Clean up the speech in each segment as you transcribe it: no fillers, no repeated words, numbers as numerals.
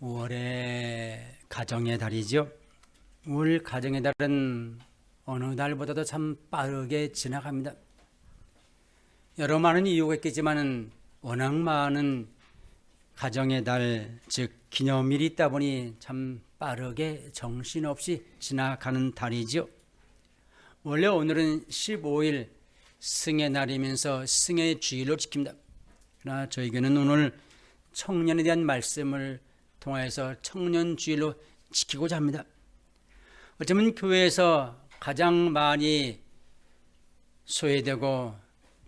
5월의 가정의 달이죠. 5월 가정의 달은 어느 달보다도 참 빠르게 지나갑니다. 여러 많은 이유가 있겠지만 워낙 많은 가정의 달, 즉 기념일이 있다 보니 참 빠르게 정신없이 지나가는 달이죠. 원래 오늘은 15일 승의 날이면서 승의 주일로 지킵니다. 그러나 저희교는 오늘 청년에 대한 말씀을 통해서 청년 주일로 지키고자 합니다. 어쩌면 교회에서 가장 많이 소외되고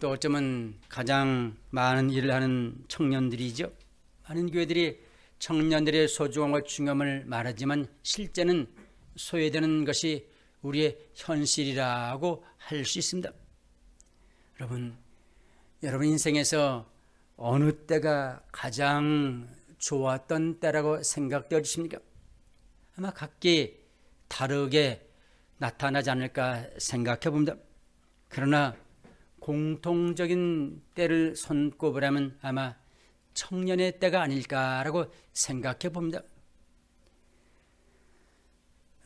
또 어쩌면 가장 많은 일을 하는 청년들이죠. 많은 교회들이 청년들의 소중함과 중요함을 말하지만 실제는 소외되는 것이 우리의 현실이라고 할 수 있습니다. 여러분 인생에서 어느 때가 가장 좋았던 때라고 생각되십니까? 아마 각기 다르게 나타나지 않을까 생각해 봅니다. 그러나 공통적인 때를 손꼽으라면 아마 청년의 때가 아닐까라고 생각해 봅니다.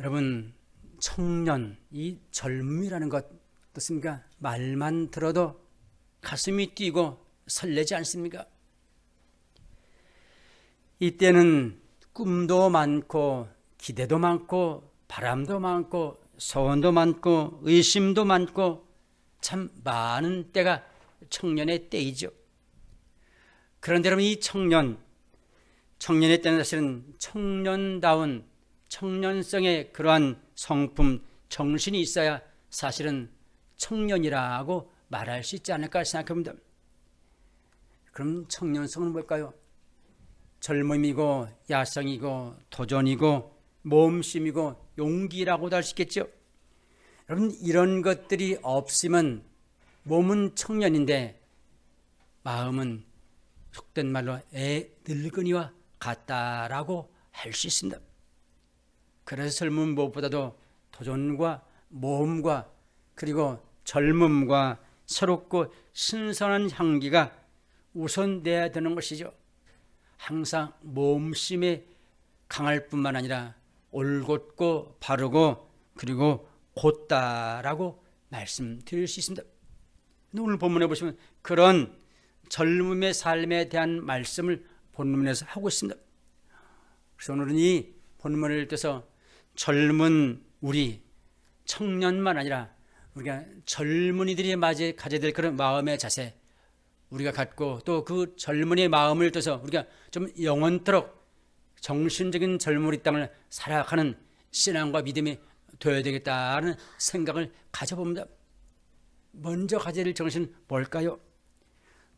여러분, 청년, 이 젊음이라는 것 어떻습니까? 말만 들어도 가슴이 뛰고 설레지 않습니까? 이때는 꿈도 많고 기대도 많고 바람도 많고 소원도 많고 의심도 많고 참 많은 때가 청년의 때이죠. 그런데 여러분, 이 청년의 때는 사실은 청년다운 청년성의 그러한 성품, 정신이 있어야 사실은 청년이라고 말할 수 있지 않을까 생각합니다. 그럼 청년성은 뭘까요? 젊음이고 야성이고 도전이고 모험심이고 용기라고도 할 수 있겠죠. 여러분, 이런 것들이 없으면 몸은 청년인데 마음은 속된 말로 늙은이와 같다라고 할 수 있습니다. 그래서 젊음은 무엇보다도 도전과 모험과 그리고 젊음과 새롭고 신선한 향기가 우선돼야 되는 것이죠. 항상 모험심에 강할 뿐만 아니라 올곧고 바르고 그리고 곧다라고 말씀드릴 수 있습니다. 오늘 본문에 보시면 그런 젊음의 삶에 대한 말씀을 본문에서 하고 있습니다. 그래서 오늘은 이 본문을 통해서 젊은 우리 청년만 아니라 우리가 젊은이들이 가져야 될 그런 마음의 자세 우리가 갖고 또 그 젊은이의 마음을 통해서 우리가 좀 영원토록 정신적인 젊은이 땅을 살아가는 신앙과 믿음이 되어야 되겠다는 생각을 가져봅니다. 먼저 가져야 될 정신은 뭘까요?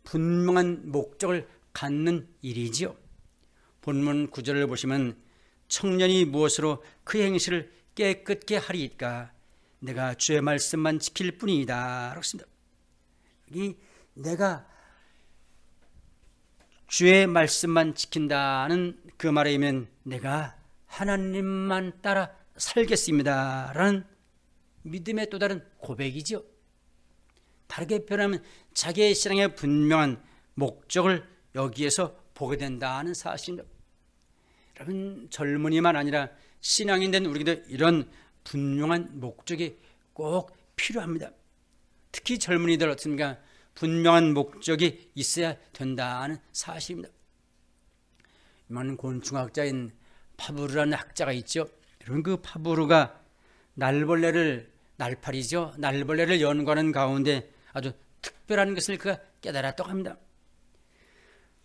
분명한 목적을 갖는 일이지요. 본문 9절을 보시면 청년이 무엇으로 그 행실을 깨끗게 하리이까? 내가 주의 말씀만 지킬 뿐이다 라고 했습니다. 여기 내가 주의 말씀만 지킨다는 그 말에 의하면 내가 하나님만 따라 살겠습니다 라는 믿음의 또 다른 고백이죠. 다르게 표현하면 자기의 신앙의 분명한 목적을 여기에서 보게 된다는 사실입니다. 여러분, 젊은이만 아니라 신앙인 된 우리도 이런 분명한 목적이 꼭 필요합니다. 특히 젊은이들 어떻습니까? 분명한 목적이 있어야 된다는 사실입니다. 많은 곤충학자인 파브르라는 학자가 있죠. 여러분, 그 파브르가 날벌레를 연구하는 가운데 아주 특별한 것을 그가 깨달았다고 합니다.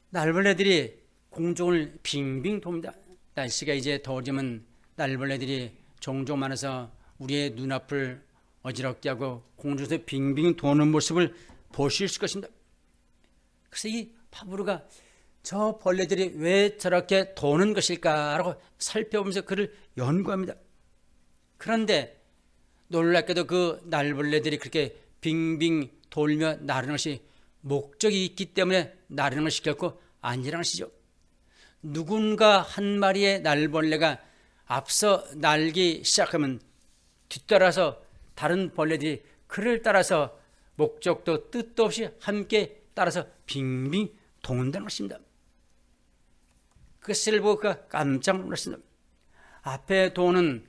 날벌레들이 공중을 빙빙 돕니다. 날씨가 이제 더워지면 날벌레들이 종종 많아서 우리의 눈앞을 어지럽게 하고 공중에서 빙빙 도는 모습을 보실 수 있을 것입니다. 그래서 이 파브르가 저 벌레들이 왜 저렇게 도는 것일까라고 살펴보면서 그를 연구합니다. 그런데 놀랍게도 그 날벌레들이 그렇게 빙빙 돌며 나르는 것이 목적이 있기 때문에 나르는 것이 결코 아니라는 것이죠. 누군가 한 마리의 날벌레가 앞서 날기 시작하면 뒤따라서 다른 벌레들이 그를 따라서 목적도 뜻도 없이 함께 따라서 빙빙 돈다는 것입니다. 그것을 보고 그가 깜짝 놀랐습니다. 앞에 도는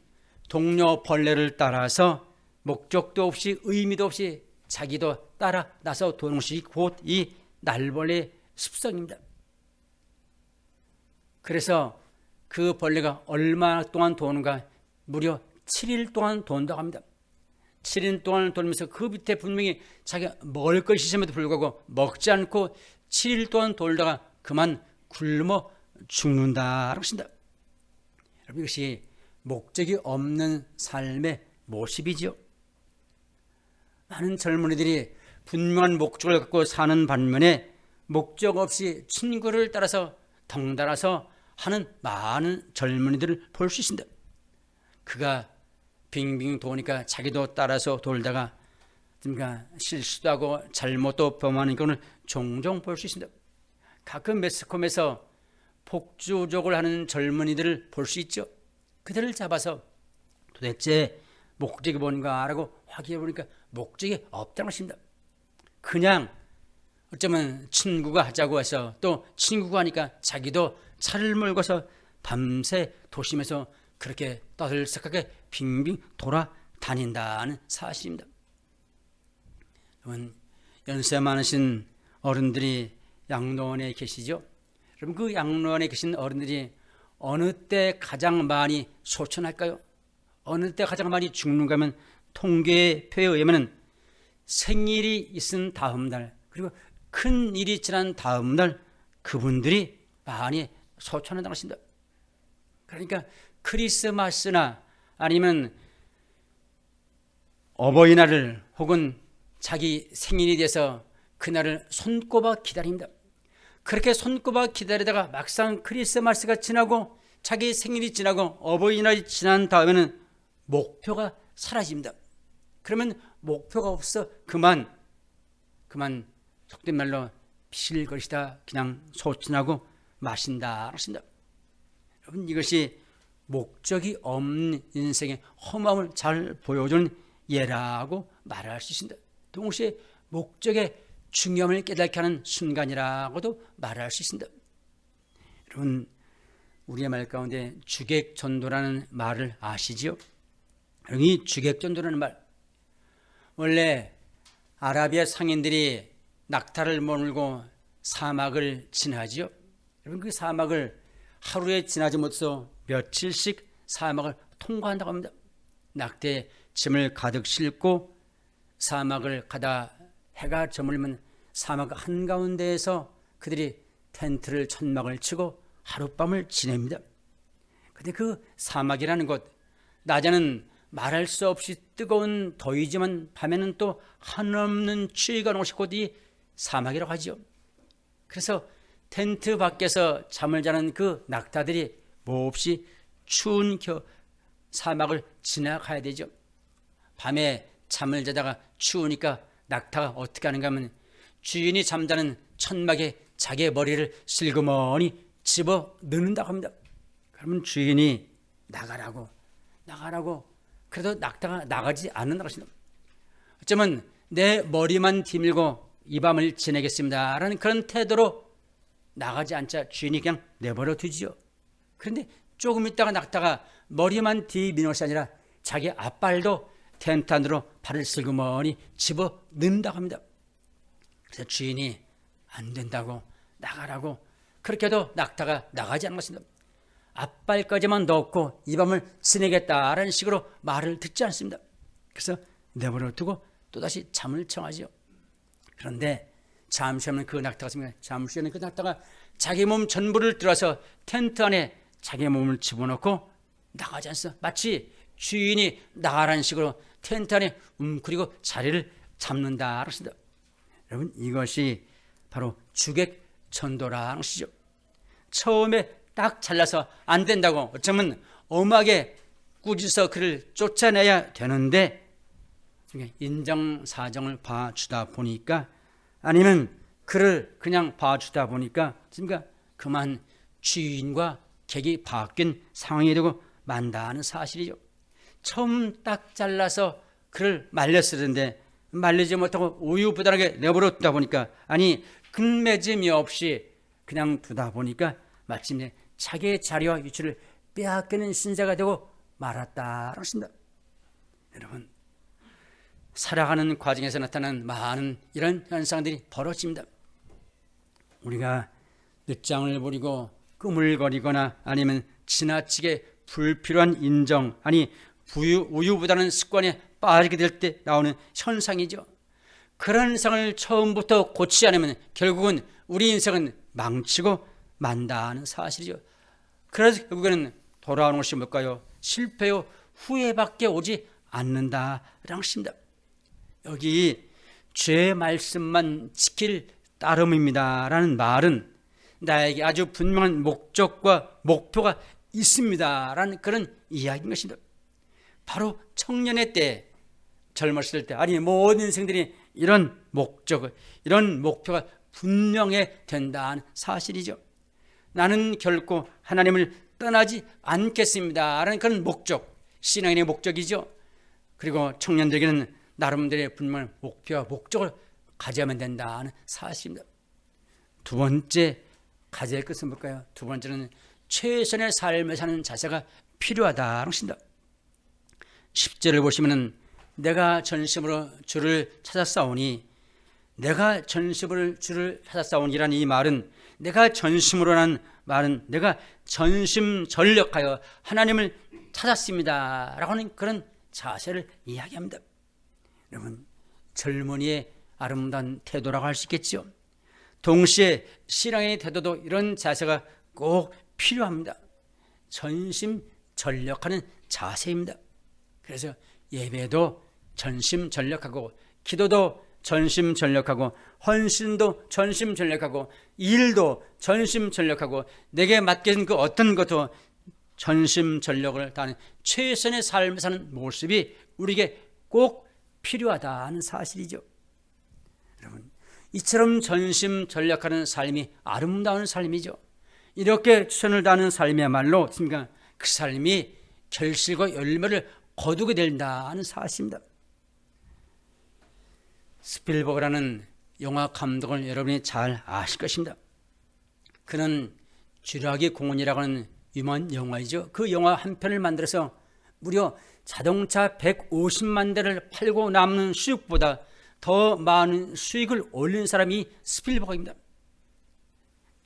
동료 벌레를 따라서 목적도 없이 의미도 없이 자기도 따라 나서 도는 것이 곧 이 날벌레의 습성입니다. 그래서 그 벌레가 얼마 동안 도는가? 무려 7일 동안 돈다고 합니다. 7일 동안 돌면서 그 밑에 분명히 자기가 먹을 것이 있음에도 불구하고 먹지 않고 7일 동안 돌다가 그만 굶어 죽는다라고 하신다. 여러분, 이것이 목적이 없는 삶의 모습이지요. 많은 젊은이들이 분명한 목적을 갖고 사는 반면에 목적 없이 친구를 따라서 덩달아서 하는 많은 젊은이들을 볼 수 있습니다. 그가 빙빙 도니까 자기도 따라서 돌다가 실수도 하고 잘못도 범하는 경우를 종종 볼 수 있습니다. 가끔 매스컴에서 폭주족을 하는 젊은이들을 볼 수 있죠. 그들을 잡아서 도대체 목적이 뭔가라고 확인해 보니까 목적이 없다는 것입니다. 그냥 어쩌면 친구가 하자고 해서 또 친구가 하니까 자기도 차를 몰고서 밤새 도심에서 그렇게 떠들썩하게 빙빙 돌아다닌다는 사실입니다. 여러분, 연세 많으신 어른들이 양로원에 계시죠? 여러분, 그 양로원에 계신 어른들이 어느 때 가장 많이 소천할까요? 어느 때 가장 많이 죽는가 하면 통계표에 의하면 생일이 있은 다음 날 그리고 큰 일이 지난 다음 날 그분들이 많이 소천한다고 하십니다. 그러니까 크리스마스나 아니면 어버이날을 혹은 자기 생일이 돼서 그날을 손꼽아 기다립니다. 그렇게 손꼽아 기다리다가 막상 크리스마스가 지나고 자기 생일이 지나고 어버이날이 지난 다음에는 목표가 사라집니다. 그러면 목표가 없어 그만 속된 말로 피실것이다 그냥 소천하고 마신다 하신다. 여러분, 이것이 목적이 없는 인생의 허망을 잘 보여주는 예라고 말할 수 있습니다. 동시에 목적의 중요함을 깨닫게 하는 순간이라고도 말할 수 있습니다. 여러분, 우리의 말 가운데 주객전도라는 말을 아시지요? 이 주객전도라는 말, 원래 아라비아 상인들이 낙타를 몰고 사막을 지나지요. 여러분, 그 사막을 하루에 지나지 못해서 며칠씩 사막을 통과한다고 합니다. 낙타에 짐을 가득 싣고 사막을 가다 해가 저물면 사막 한가운데에서 그들이 텐트를 천막을 치고 하룻밤을 지냅니다. 그런데 그 사막이라는 곳, 낮에는 말할 수 없이 뜨거운 더위지만 밤에는 또 한없는 추위가 오는 곳이 곧 이 사막이라고 하죠. 그래서 텐트 밖에서 잠을 자는 그 낙타들이 몹시 추운 사막을 지나가야 되죠. 밤에 잠을 자다가 추우니까 낙타가 어떻게 하는가 하면 주인이 잠자는 천막에 자기의 머리를 슬그머니 집어 넣는다고 합니다. 그러면 주인이 나가라고 그래도 낙타가 나가지 않는다고 하십니다. 어쩌면 내 머리만 뒤밀고 이 밤을 지내겠습니다 라는 그런 태도로 나가지 않자 주인이 그냥 내버려 두지요. 그런데 조금 있다가 낙타가 머리만 뒤미는 것이 아니라 자기 앞발도 텐트 안으로 발을 슬그머니 집어 넣는다고 합니다. 그래서 주인이 안 된다고 나가라고 그렇게 해도 낙타가 나가지 않는 것입니다. 앞발까지만 넣고 이 밤을 지내겠다라는 식으로 말을 듣지 않습니다. 그래서 내버려 두고 또다시 잠을 청하지요. 그런데 잠시 후면 그 낙타가 자기 몸 전부를 들어서 텐트 안에 자기 몸을 집어넣고 나가지 않습니다. 마치 주인이 나가라는 식으로 텐트 안에 그리고 자리를 잡는다 그러십니다. 여러분, 이것이 바로 주객전도라는 것이죠. 처음에 딱 잘라서 안 된다고 어쩌면 엄하게 꾸짖어서 그를 쫓아내야 되는데 인정사정을 봐주다 보니까 아니면 그를 그냥 봐주다 보니까 그만 주인과 객이 바뀐 상황이 되고 만다는 사실이죠. 처음 딱 잘라서 그를 말렸었는데 말리지 못하고 우유부단하게 내버려두다 보니까 아니 끝맺음이 없이 그냥 두다 보니까 마침내 자기의 자리와 위치를 빼앗기는 신세가 되고 말았다라고 했습니다. 여러분, 살아가는 과정에서 나타나는 많은 이런 현상들이 벌어집니다. 우리가 늦장을 부리고 꾸물거리거나 아니면 지나치게 불필요한 인정, 아니 우유부단한 습관에 빠지게 될 때 나오는 현상이죠. 그런 현상을 처음부터 고치지 않으면 결국은 우리 인생은 망치고 만다는 사실이죠. 그래서 결국에는 돌아오는 것이 뭘까요? 실패요, 후회밖에 오지 않는다라는 것입니다. 여기 죄의 말씀만 지킬 따름입니다라는 말은 나에게 아주 분명한 목적과 목표가 있습니다라는 그런 이야기인 것입니다. 바로 청년의 때, 젊었을 때, 아니 모든 인생들이 이런 목적, 이런 목표가 분명해야 된다는 사실이죠. 나는 결코 하나님을 떠나지 않겠습니다라는 그런 목적, 신앙인의 목적이죠. 그리고 청년들에게는 나름대로의 분명한 목표와 목적을 가져야만 된다는 사실입니다. 두 번째 가져야 할 것은 뭘까요? 두 번째는 최선의 삶을 사는 자세가 필요하다는 것입니다. 10절을 보시면은 내가 전심으로 주를 찾았사오니, 내가 전심으로 주를 찾았사오니라는 이 말은, 내가 전심으로라는 말은 내가 전심전력하여 하나님을 찾았습니다 라고 하는 그런 자세를 이야기합니다. 여러분, 젊은이의 아름다운 태도라고 할 수 있겠죠. 동시에 신앙의 태도도 이런 자세가 꼭 필요합니다. 전심전력하는 자세입니다. 그래서 예배도 전심전력하고, 기도도 전심전력하고, 헌신도 전심전력하고, 일도 전심전력하고, 내게 맡겨진 그 어떤 것도 전심전력을 다하는 최선의 삶을 사는 모습이 우리에게 꼭 필요하다는 사실이죠. 여러분, 이처럼 전심전력하는 삶이 아름다운 삶이죠. 이렇게 최선을 다하는 삶이야말로 그 삶이 결실과 열매를 거두게 된다는 사실입니다. 스필버그라는 영화 감독을 여러분이 잘 아실 것입니다. 그는 쥐라기 공원이라고 하는 유명한 영화이죠. 그 영화 한 편을 만들어서 무려 자동차 150만 대를 팔고 남는 수익보다 더 많은 수익을 올린 사람이 스필버그입니다.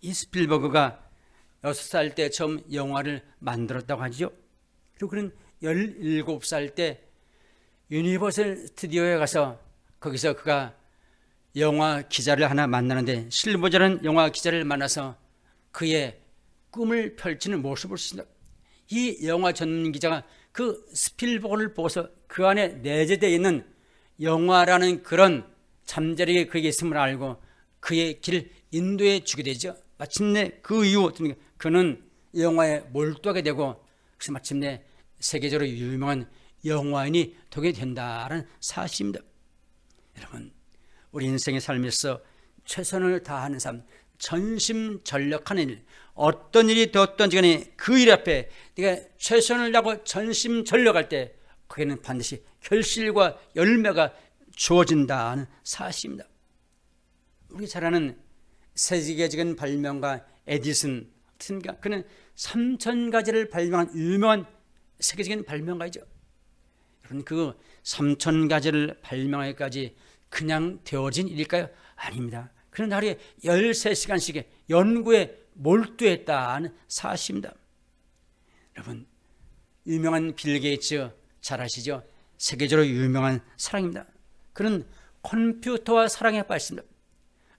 이 스필버그가 6살 때 처음 영화를 만들었다고 하죠. 그리고 그는 17살 때 유니버설 스튜디오에 가서 거기서 그가 영화 기자를 하나 만나는데, 실버저라는 영화 기자를 만나서 그의 꿈을 펼치는 모습을 보십니다. 이 영화 전문 기자가 그 스필버그를 보고서 그 안에 내재되어 있는 영화라는 그런 잠재력이 그에게 있음을 알고 그의 길을 인도해 주게 되죠. 마침내 그 이후 그는 영화에 몰두하게 되고, 그래서 마침내 세계적으로 유명한 영화인이 되게 된다는 사실입니다. 여러분, 우리 인생의 삶에서 최선을 다하는 삶, 전심전력하는 일, 어떤 일이 되었던지 간에 그 일 앞에 네가 최선을 다하고 전심전력할 때 거기에는 반드시 결실과 열매가 주어진다는 사실입니다. 우리 잘 아는 세계적인 발명가 에디슨, 그는 3,000가지를 발명한 유명한 세계적인 발명가이죠. 여러분, 그 3,000가지를 발명하기까지 그냥 되어진 일일까요? 아닙니다. 그는 하루에 13시간씩의 연구에 몰두했다는 사실입니다. 여러분, 유명한 빌 게이츠 잘 아시죠? 세계적으로 유명한 사랑입니다. 그는 컴퓨터와 사랑에 빠졌습니다.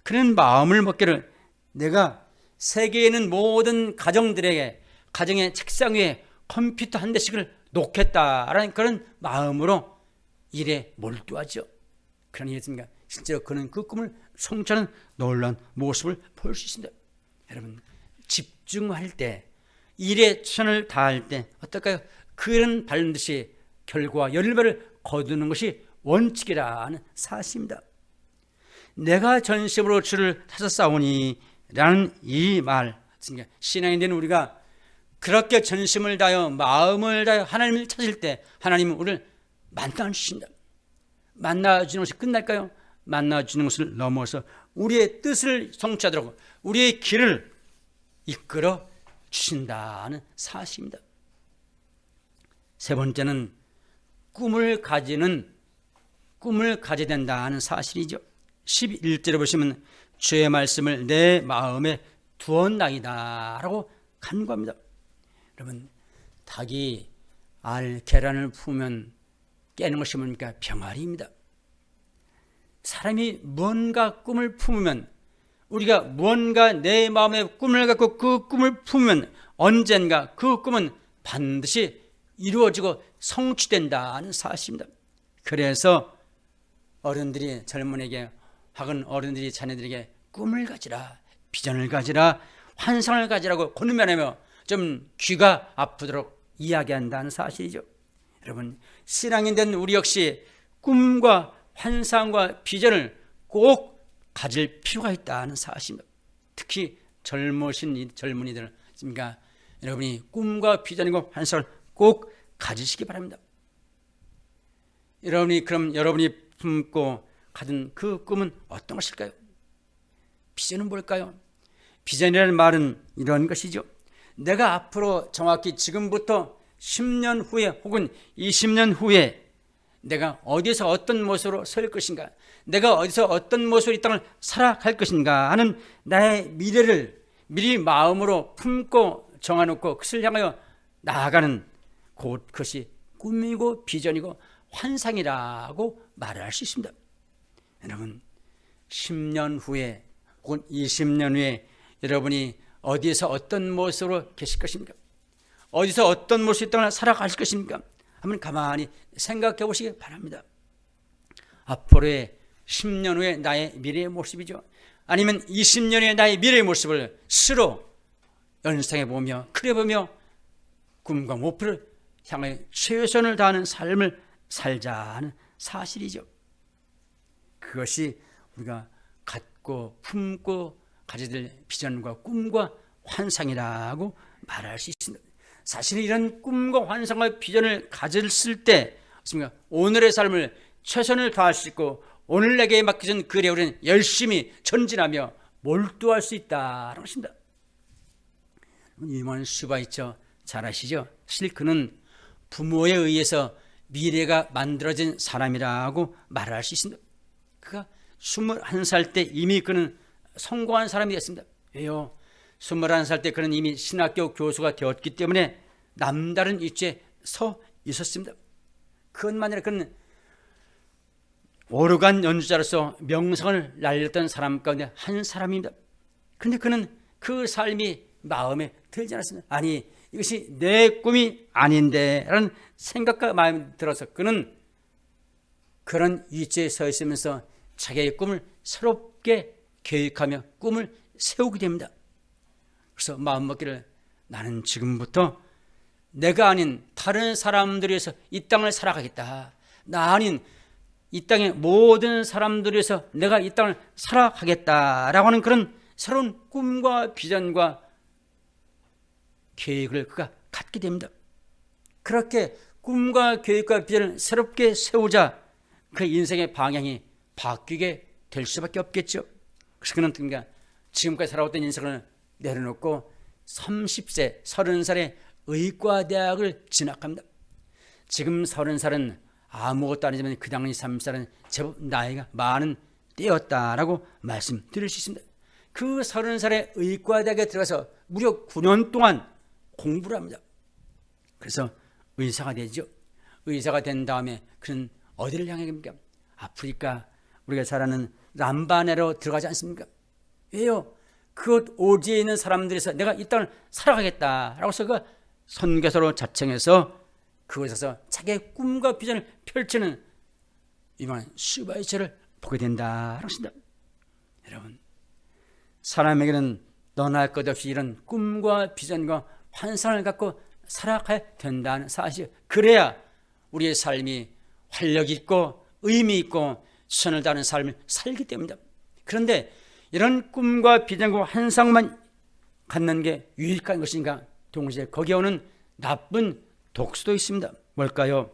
그는 마음을 먹기를, 내가 세계에 있는 모든 가정들에게 가정의 책상 위에 컴퓨터 한 대씩을 놓겠다라는 그런 마음으로 일에 몰두하죠. 그러니 했습니까? 실제로 그는 그 꿈을 성취하는 놀라운 모습을 볼 수 있습니다. 여러분, 집중할 때, 일에 최선을 다할 때 어떨까요? 그런 반드시 결과와 열매를 거두는 것이 원칙이라는 사실입니다. 내가 전심으로 주를 찾았사오니 라는 이 말, 신앙이 되는 우리가 그렇게 전심을 다하여 마음을 다하여 하나님을 찾을 때 하나님은 우리를 만나주신다. 만나주는 것이 끝날까요? 만나주는 것을 넘어서 우리의 뜻을 성취하도록 우리의 길을 이끌어 주신다는 사실입니다. 세 번째는 꿈을 가져야 된다는 사실이죠. 11절에 보시면 주의 말씀을 내 마음에 두었나이다 라고 간구합니다. 여러분, 닭이 알 계란을 품으면 깨는 것이 뭡니까? 병아리입니다. 사람이 무언가 꿈을 품으면, 우리가 무언가 내 마음에 꿈을 갖고 그 꿈을 품으면 언젠가 그 꿈은 반드시 이루어지고 성취된다는 사실입니다. 그래서 어른들이 젊은에게, 혹은 어른들이 자녀들에게 꿈을 가지라, 비전을 가지라, 환상을 가지라고 권면하며 좀 귀가 아프도록 이야기한다는 사실이죠. 여러분, 신앙인 된 우리 역시 꿈과 환상과 비전을 꼭 가질 필요가 있다는 사실입니다. 특히 젊으신 젊은이들, 그러니까 여러분이 꿈과 비전과 환상을 꼭 가지시기 바랍니다. 여러분이 품고 가진 그 꿈은 어떤 것일까요? 비전은 뭘까요? 비전이라는 말은 이런 것이죠. 내가 앞으로 정확히 지금부터 10년 후에 혹은 20년 후에 내가 어디서 어떤 모습으로 설 것인가, 내가 어디서 어떤 모습으로 이 땅을 살아갈 것인가 하는 나의 미래를 미리 마음으로 품고 정해놓고 그것을 향하여 나아가는 그것이 꿈이고 비전이고 환상이라고 말할 수 있습니다. 여러분, 10년 후에 혹은 20년 후에 여러분이 어디에서 어떤 모습으로 계실 것입니까? 어디서 어떤 모습이 땅을 살아갈 것입니까? 한번 가만히 생각해 보시기 바랍니다. 앞으로의 10년 후에 나의 미래의 모습이죠. 아니면 20년 후에 나의 미래의 모습을 스스로 연상해 보며 그려보며 꿈과 목표를 향해 최선을 다하는 삶을 살자는 사실이죠. 그것이 우리가 갖고 품고 가져야 될 비전과 꿈과 환상이라고 말할 수 있습니다. 사실 이런 꿈과 환상과 비전을 가졌을 때 오늘의 삶을 최선을 다할 수 있고 오늘 내게 맡겨진 그 일에 우리는 열심히 전진하며 몰두할 수 있다는 것입니다. 유명한 수바 있죠. 잘 아시죠? 사실 그는 부모에 의해서 미래가 만들어진 사람이라고 말할 수 있습니다. 그가 21살 때 이미 그는 성공한 사람이 됐습니다. 왜요? 21살 때 그는 이미 신학교 교수가 되었기 때문에 남다른 위치에 서 있었습니다. 그것만 아니라 그는 오르간 연주자로서 명성을 날렸던 사람 가운데 한 사람입니다. 그런데 그는 그 삶이 마음에 들지 않았습니다. 아니, 이것이 내 꿈이 아닌데 라는 생각과 마음이 들어서 그는 그런 위치에 서 있으면서 자기의 꿈을 새롭게 계획하며 꿈을 세우게 됩니다. 그래서 마음먹기를, 나는 지금부터 내가 아닌 다른 사람들을 위해서 이 땅을 살아가겠다. 나 아닌 이 땅의 모든 사람들을 위해서 내가 이 땅을 살아가겠다라고 하는 그런 새로운 꿈과 비전과 계획을 그가 갖게 됩니다. 그렇게 꿈과 계획과 비전을 새롭게 세우자 그 인생의 방향이 바뀌게 될 수밖에 없겠죠. 그래서 그는 그러니까 지금까지 살아왔던 인생을 내려놓고 30세, 30살에 의과대학을 진학합니다. 지금 30살은 아무것도 아니지만 그 당시 30살은 제법 나이가 많은 때였다라고 말씀드릴 수 있습니다. 그 30살에 의과대학에 들어가서 무려 9년 동안 공부를 합니다. 그래서 의사가 되죠. 의사가 된 다음에 그는 어디를 향해 갑니까? 아프리카, 우리가 잘 아는 람바네로 들어가지 않습니까? 왜요? 그 오지에 있는 사람들에서 내가 이 땅을 살아가겠다라고 해서 그 선교사로 자청해서 그곳에서 자기의 꿈과 비전을 펼치는 이만한 슈바이처를 보게 된다라고 합니다. 여러분, 사람에게는 너나 할 것 없이 이런 꿈과 비전과 환상을 갖고 살아가야 된다는 사실, 그래야 우리의 삶이 활력 있고 의미 있고 선을 다하는 삶을 살기 때문입니다. 그런데 이런 꿈과 비전과 환상만 갖는 게 유익한 것인가? 동시에 거기에 오는 나쁜 독소도 있습니다. 뭘까요?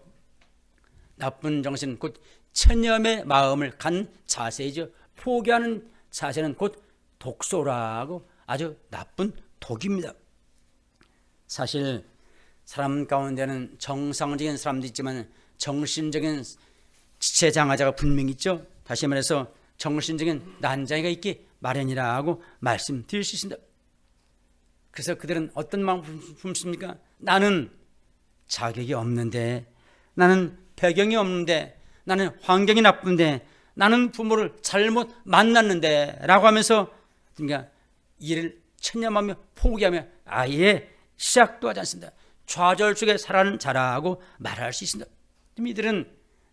나쁜 정신, 곧 체념의 마음을 간 자세이죠. 포기하는 자세는 곧 독소라고 아주 나쁜 독입니다. 사실 사람 가운데는 정상적인 사람도 있지만 정신적인 지체장애자가 분명히 있죠. 다시 말해서 정신적인 난장이가 있기 마련이라고 말씀드릴 수 있습니다. 그래서 그들은 어떤 마음을 품습니까? 나는 자격이 없는데, 나는 배경이 없는데, 나는 환경이 나쁜데, 나는 부모를 잘못 만났는데 라고 하면서 그러니까 이를 체념하며 포기하며 아예 시작도 하지 않습니다. 좌절 속에 살아는 자라고 말할 수 있습니다. 이들은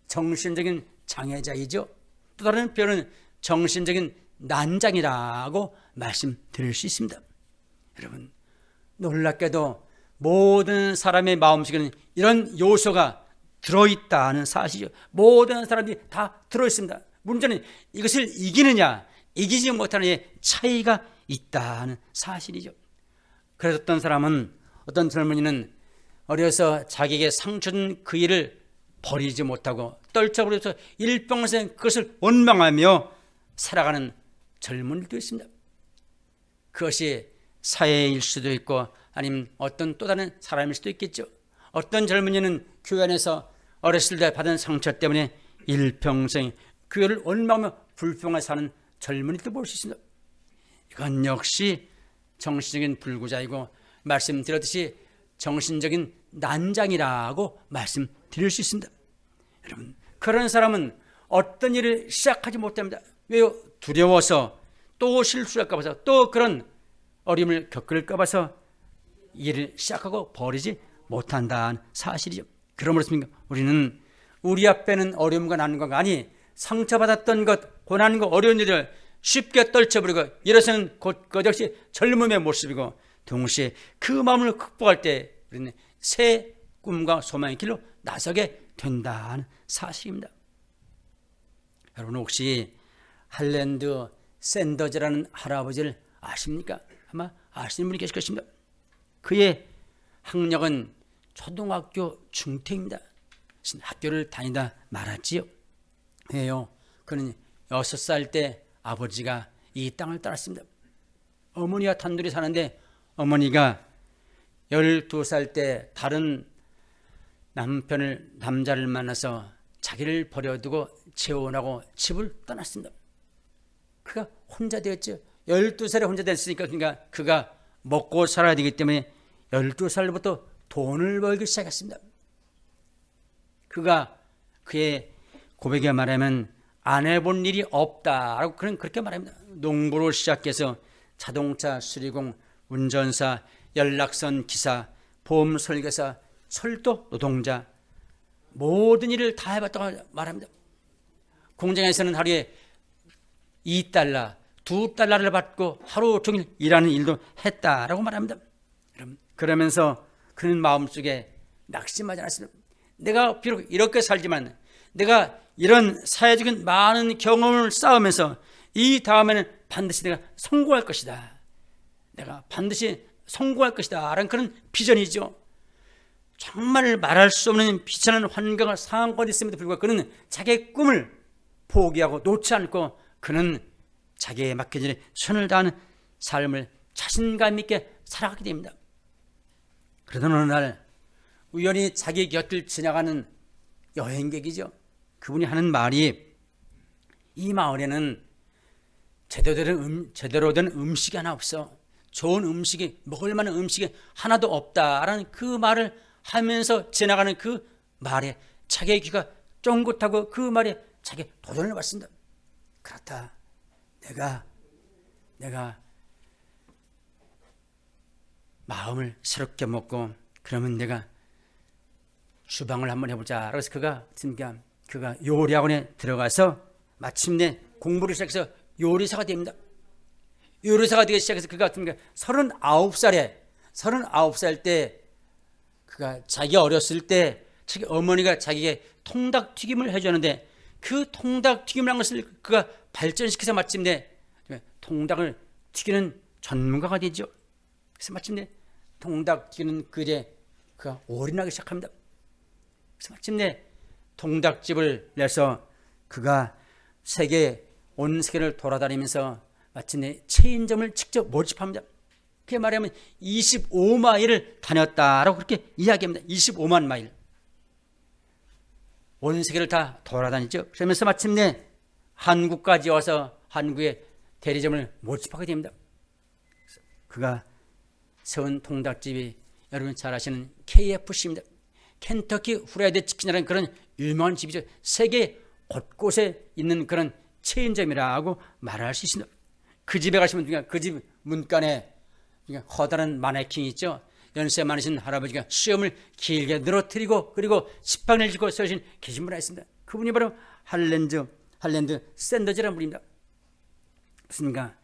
정신적인 장애자이죠. 또 다른 표현은 정신적인 난장이라고 말씀드릴 수 있습니다. 여러분, 놀랍게도 모든 사람의 마음속에는 이런 요소가 들어있다는 사실이죠. 모든 사람들이 다 들어있습니다. 문제는 이것을 이기느냐 이기지 못하느냐의 차이가 있다는 사실이죠. 그래서 어떤 젊은이는 어려서 자기에게 상처 준 그 일을 버리지 못하고 떨쳐버려서 일평생 그것을 원망하며 살아가는 젊은이도 있습니다. 그것이 사회일 수도 있고 아니면 어떤 또 다른 사람일 수도 있겠죠. 어떤 젊은이는 교회 안에서 어렸을 때 받은 상처 때문에 일평생 교회를 원망하며 불평하며 사는 젊은이도 볼 수 있습니다. 이건 역시 정신적인 불구자이고 말씀드렸듯이 정신적인 난장이라고 말씀드릴 수 있습니다. 여러분, 그런 사람은 어떤 일을 시작하지 못합니다. 왜요? 두려워서, 또 실수할까 봐서, 또 그런 어려움을 겪을까 봐서 일을 시작하고 버리지 못한다는 사실이죠. 그러므로 우리는 우리 앞에는 어려움과 난관가 아니 상처받았던 것, 고난과 어려운 일을 쉽게 떨쳐버리고 일어서는 곧 그것이 젊음의 모습이고 동시에 그 마음을 극복할 때 우리는 새 꿈과 소망의 길로 나서게 된다는 사실입니다. 여러분 혹시 할랜드 샌더즈라는 할아버지를 아십니까? 아마 아시는 분이 계실 것입니다. 그의 학력은 초등학교 중퇴입니다. 학교를 다니다 말았지요. 왜요? 그는 6살 때 아버지가 이 땅을 떠났습니다. 어머니와 단둘이 사는데 어머니가 12살 때 다른 남자를 만나서 자기를 버려두고 재혼하고 집을 떠났습니다. 그가 혼자 되었죠. 12살에 혼자 됐으니까 그러니까 그가 먹고 살아야 되기 때문에 12살부터 돈을 벌기 시작했습니다. 그의 고백에 말하면 안 해본 일이 없다라고 그렇게 말합니다. 농부로 시작해서 자동차 수리공, 운전사, 연락선 기사, 보험 설계사, 철도 노동자 모든 일을 다 해봤다고 말합니다. 공장에서는 하루에 $2, $2를 받고 하루 종일 일하는 일도 했다라고 말합니다. 그러면서 그는 마음속에 낙심하지 않았습니다. 내가 비록 이렇게 살지만 내가 이런 사회적인 많은 경험을 쌓으면서 이 다음에는 반드시 내가 성공할 것이다. 내가 반드시 성공할 것이다 라는 그런 비전이죠. 정말 말할 수 없는 비천한 환경을 상황까지 있음에도 불구하고 그는 자기의 꿈을 포기하고 놓지 않고 그는 자기의 맡겨진 일에 손을 다하는 삶을 자신감 있게 살아가게 됩니다. 그러던 어느 날 우연히 자기 곁을 지나가는 여행객이죠. 그분이 하는 말이 이 마을에는 제대로 된 음식이 하나 없어. 좋은 음식이 먹을 만한 음식이 하나도 없다라는 그 말을 하면서 지나가는 그 말에 자기의 귀가 쫑긋하고 그 말에 자기 도전을 받습니다. 그렇다. 내가 마음을 새롭게 먹고 그러면 내가 주방을 한번 해보자. 그래서 그가 요리학원에 들어가서 마침내 공부를 시작해서 요리사가 됩니다. 요리사가 되기 시작해서 그가 39살 때 그가 자기 어렸을 때 자기 어머니가 자기에게 통닭튀김을 해주는데 그 통닭튀김을 한 것을 그가 발전시켜서 마침내 통닭을 튀기는 전문가가 되죠. 그래서 마침내 통닭 튀기는 그에 그가 올인하기 시작합니다. 그래서 마침내 통닭집을 내서 그가 온 세계를 돌아다니면서 마침내 체인점을 직접 모집합니다. 그게 말하면 25마일을 다녔다라고 그렇게 이야기합니다. 25만 마일. 온 세계를 다 돌아다녔죠. 그러면서 마침내 한국까지 와서 한국의 대리점을 모집하게 됩니다. 그가 세운 통닭집이 여러분 잘 아시는 KFC입니다. 켄터키 후라이드 치킨이라는 그런 유명한 집이죠. 세계 곳곳에 있는 그런 체인점이라고 말할 수 있습니다. 그 집에 가시면 그 집 문간에 커다란 마네킹이 있죠. 연세 많으신 할아버지가 수염을 길게 늘어뜨리고 그리고 지팡이를 쥐고 서신 계신 분이 있습니다. 그분이 바로 할랜드 샌더즈라는 분입니다. 그렇습니까?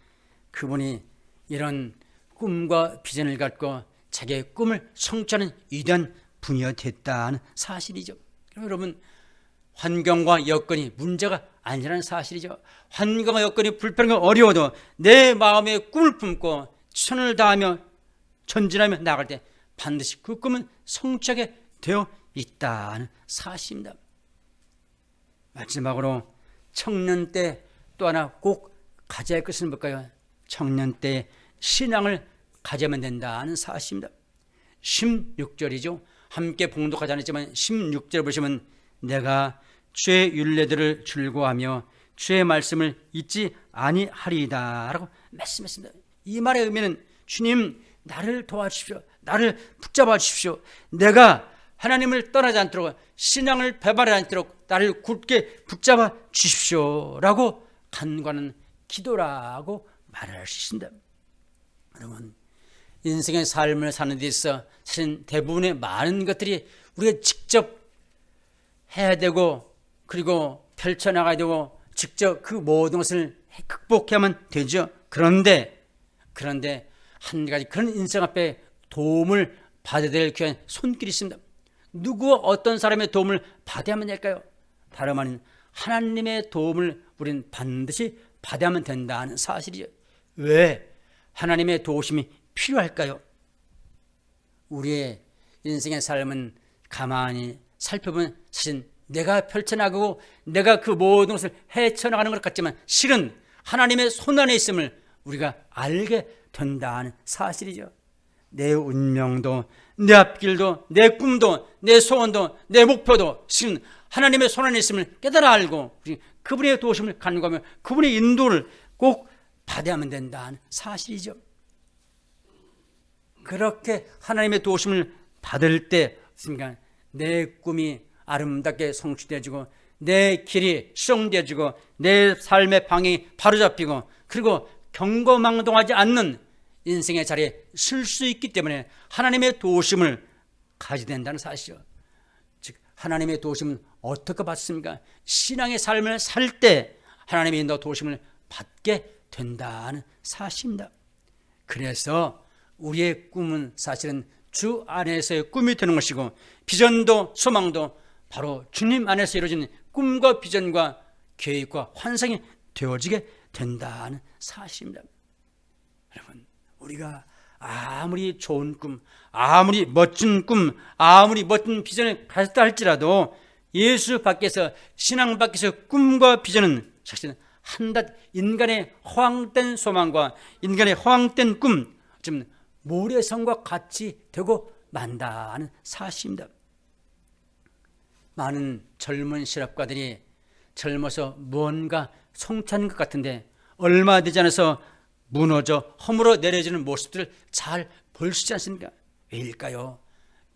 그분이 이런 꿈과 비전을 갖고 자기의 꿈을 성취하는 위대한 분이 됐다는 사실이죠. 여러분, 환경과 여건이 문제가 아니라는 사실이죠. 환경과 여건이 불편하고 어려워도 내 마음에 꿈을 품고 최선을 다하며 전진하며 나아갈 때 반드시 그 꿈은 성취하게 되어 있다는 사실입니다. 마지막으로 청년 때 또 하나 꼭 가져야 할 것은 뭘까요? 청년 때 신앙을 가져야만 된다는 사실입니다. 16절이죠. 함께 봉독하지 않았지만 16절 보시면 내가 주의 율례들을 즐거워하며 주의 말씀을 잊지 아니하리이다 라고 말씀했습니다. 이 말의 의미는 주님 나를 도와주십시오. 나를 붙잡아 주십시오. 내가 하나님을 떠나지 않도록 신앙을 배반하지 않도록 나를 굳게 붙잡아 주십시오 라고 간구하는 기도라고 말할 수 있습니다. 여러분, 인생의 삶을 사는 데 있어 사실 대부분의 많은 것들이 우리가 직접 해야 되고 그리고 펼쳐나가야 되고 직접 그 모든 것을 극복해야만 되죠. 그런데 한 가지 그런 인생 앞에 도움을 받아야 될 귀한 손길이 있습니다. 누구와 어떤 사람의 도움을 받아야만 될까요? 다름 아닌 하나님의 도움을 우리는 반드시 받아야만 된다는 사실이죠. 왜 하나님의 도우심이 필요할까요? 우리의 인생의 삶은 가만히 살펴보면 사실 내가 펼쳐나가고 내가 그 모든 것을 헤쳐나가는 것 같지만 실은 하나님의 손안에 있음을 우리가 알게 된다는 사실이죠. 내 운명도 내 앞길도 내 꿈도 내 소원도 내 목표도 실은 하나님의 손안에 있음을 깨달아 알고 그분의 도우심을 간구하며 그분의 인도를 꼭 받아야만 된다는 사실이죠. 그렇게 하나님의 도우심을 받을 때 내 꿈이 아름답게 성취되어지고 내 길이 수정되어지고 내 삶의 방향이 바로잡히고 그리고 경거망동하지 않는 인생의 자리에 설 수 있기 때문에 하나님의 도우심을 가지게 된다는 사실이죠. 즉 하나님의 도우심은 어떻게 받습니까? 신앙의 삶을 살 때 하나님의 인도 도우심을 받게 된다는 사실입니다. 그래서 우리의 꿈은 사실은 주 안에서의 꿈이 되는 것이고 비전도 소망도 바로 주님 안에서 이루어진 꿈과 비전과 계획과 환상이 되어지게 된다는 사실입니다. 여러분, 우리가 아무리 좋은 꿈, 아무리 멋진 꿈, 아무리 멋진 비전을 가졌다 할지라도 예수 밖에서 신앙 밖에서 꿈과 비전은 사실은 한낱 인간의 허황된 소망과 인간의 허황된 꿈, 좀 모래성과 같이 되고 만다는 사실입니다. 많은 젊은 실업가들이 젊어서 무언가 성취하는 것 같은데 얼마 되지 않아서 무너져 허물어 내려지는 모습들을 잘 볼 수 있지 않습니까? 왜일까요?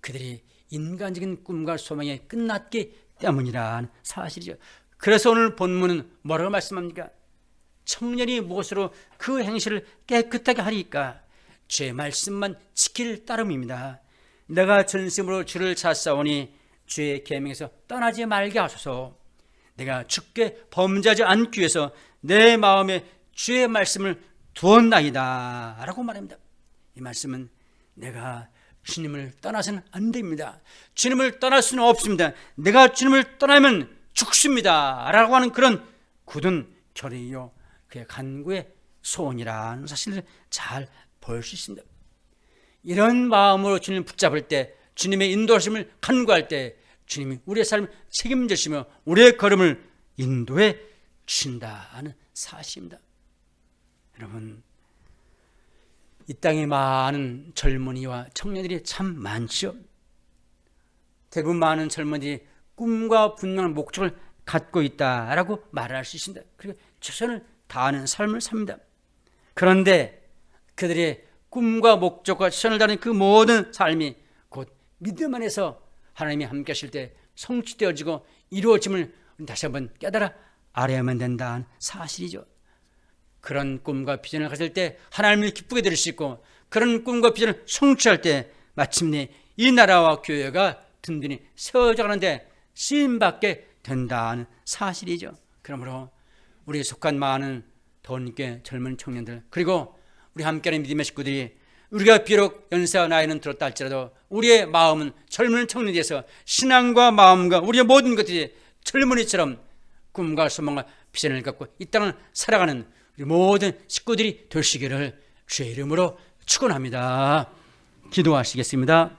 그들이 인간적인 꿈과 소망에 끝났기 때문이라는 사실이죠. 그래서 오늘 본문은 뭐라고 말씀합니까? 청년이 무엇으로 그 행실을 깨끗하게 하리까? 주의 말씀만 지킬 따름입니다. 내가 전심으로 주를 찾사오니 주의 계명에서 떠나지 말게 하소서. 내가 주께 범죄하지 않기 위해서 내 마음에 주의 말씀을 두었나이다 라고 말합니다. 이 말씀은 내가 주님을 떠나서는 안 됩니다. 주님을 떠날 수는 없습니다. 내가 주님을 떠나면 죽습니다 라고 하는 그런 굳은 결의요 그의 간구의 소원이라는 사실을 잘 볼 수 있습니다. 이런 마음으로 주님을 붙잡을 때, 주님의 인도하심을 간구할 때 주님이 우리의 삶을 책임지시며 우리의 걸음을 인도해 주신다는 사실입니다. 여러분, 이 땅에 많은 젊은이와 청년들이 참 많죠. 대부분 많은 젊은이들이 꿈과 분명한 목적을 갖고 있다라고 말할 수 있습니다. 그리고 최선을 다하는 삶을 삽니다. 그런데 그들의 꿈과 목적과 최선을 다하는 그 모든 삶이 곧 믿음 안에서 하나님이 함께 하실 때 성취되어지고 이루어짐을 다시 한번 깨달아 알아야만 된다는 사실이죠. 그런 꿈과 비전을 가질 때 하나님을 기쁘게 드릴 수 있고, 그런 꿈과 비전을 성취할 때 마침내 이 나라와 교회가 든든히 세워져 가는데 쓰임받게 된다는 사실이죠. 그러므로 우리에 속한 많은 더운께 젊은 청년들, 그리고 우리 함께하는 믿음의 식구들이, 우리가 비록 연세와 나이는 들었다 할지라도 우리의 마음은 젊은 청년에서 신앙과 마음과 우리의 모든 것들이 젊은이처럼 꿈과 소망과 비전을 갖고 이 땅을 살아가는 우리 모든 식구들이 되시기를 주의 이름으로 축원합니다. 기도하시겠습니다.